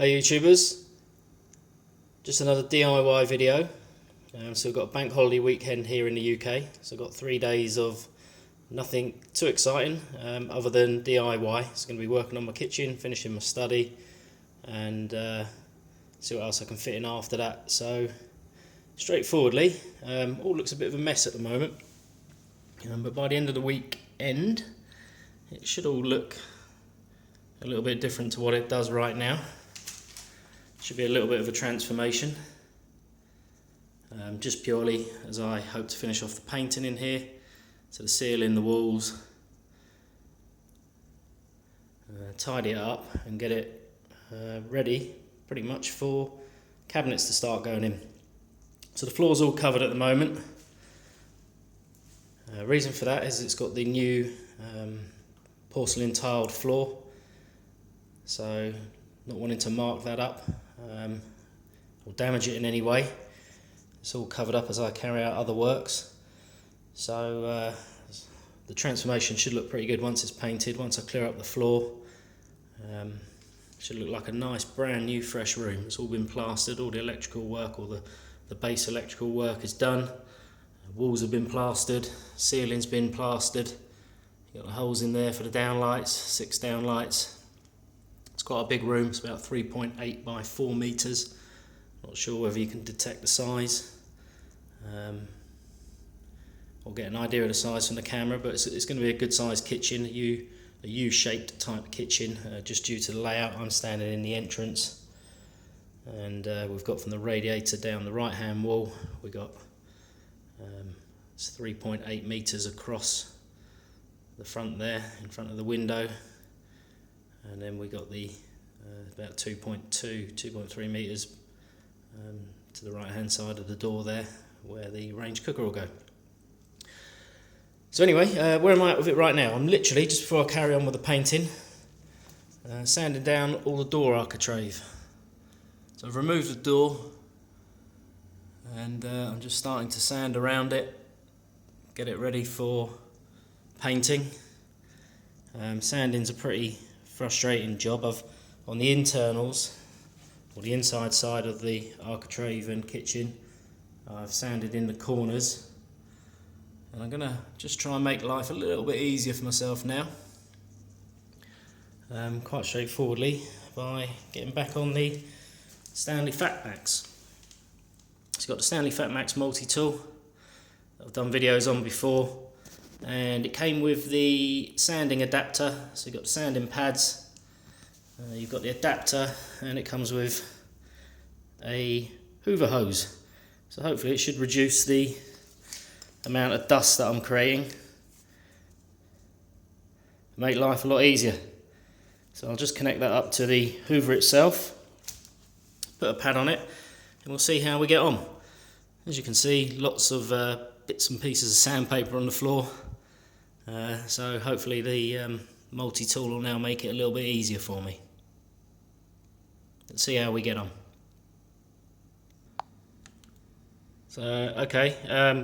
Hey YouTubers, just another DIY video. So we've got a bank holiday weekend here in the UK, so I've got 3 days of nothing too exciting other than DIY. So I'm going to be working on my kitchen, finishing my study, and see what else I can fit in after that. So straightforwardly, all looks a bit of a mess at the moment, but by the end of the weekend it should all look a little bit different to what it does right now. Should be a little bit of a transformation, just purely as I hope to finish off the painting in here, so the ceiling, the walls, tidy it up and get it ready pretty much for cabinets to start going in. So the floor's all covered at the moment. Reason for that is it's got the new porcelain tiled floor, so not wanting to mark that up or damage it in any way. It's all covered up as I carry out other works, so the transformation should look pretty good once it's painted. Once I clear up the floor, it should look like a nice brand new fresh room. It's all been plastered, all the electrical work, all the base electrical work is done, walls have been plastered, ceiling's been plastered. You've got the holes in there for the downlights, 6 downlights. It's quite a big room, it's about 3.8 by 4 metres. Not sure whether you can detect the size or get an idea of the size from the camera, but it's going to be a good sized kitchen, a U-shaped type kitchen, just due to the layout. I'm standing in the entrance, and we've got from the radiator down the right hand wall, we've got it's 3.8 metres across the front there, in front of the window. And then we got the about 2.3 metres to the right hand side of the door there, where the range cooker will go. So anyway, where am I at with it right now? I'm literally, just before I carry on with the painting, sanding down all the door architrave. So I've removed the door, and I'm just starting to sand around it, get it ready for painting. Sanding's a pretty frustrating job. On the internals, or the inside side of the architrave and kitchen, I've sanded in the corners, and I'm going to just try and make life a little bit easier for myself now, quite straightforwardly, by getting back on the Stanley Fatmax. It's got the Stanley Fatmax multi-tool that I've done videos on before, and it came with the sanding adapter. So you've got the sanding pads, you've got the adapter, and it comes with a hoover hose. So hopefully it should reduce the amount of dust that I'm creating, make life a lot easier. So I'll just connect that up to the hoover itself, put a pad on it, and we'll see how we get on. As you can see, lots of bits and pieces of sandpaper on the floor. So hopefully the multi-tool will now make it a little bit easier for me. Let's see how we get on. So okay,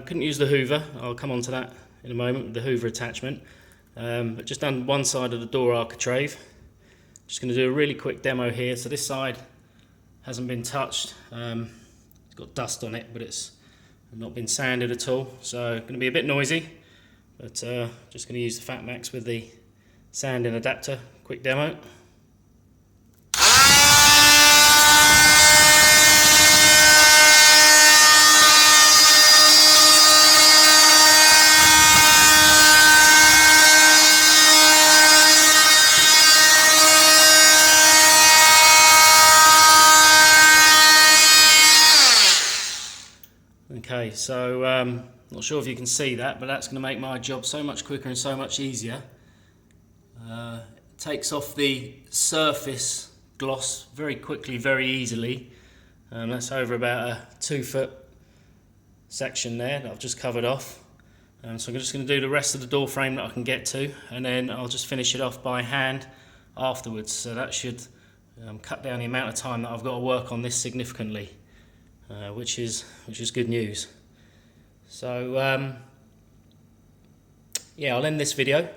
couldn't use the hoover. I'll come on to that in a moment with the hoover attachment. But just done one side of the door architrave. Just going to do a really quick demo here. So this side hasn't been touched. It's got dust on it, but it's not been sanded at all. So going to be a bit noisy, but just going to use the Fatmax with the sanding adapter. Quick demo. Okay, so not sure if you can see that, but that's going to make my job so much quicker and so much easier. It takes off the surface gloss very quickly, very easily. That's over about a 2 foot section there that I've just covered off. So I'm just going to do the rest of the door frame that I can get to, and then I'll just finish it off by hand afterwards. So that should cut down the amount of time that I've got to work on this significantly. Which is good news. So yeah, I'll end this video.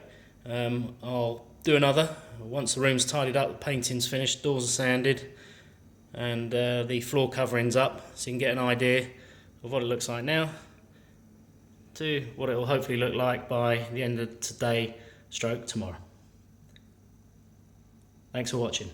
I'll do another once the room's tidied up, the painting's finished, doors are sanded, and the floor coverings up, so you can get an idea of what it looks like now to what it will hopefully look like by the end of today stroke tomorrow. Thanks for watching.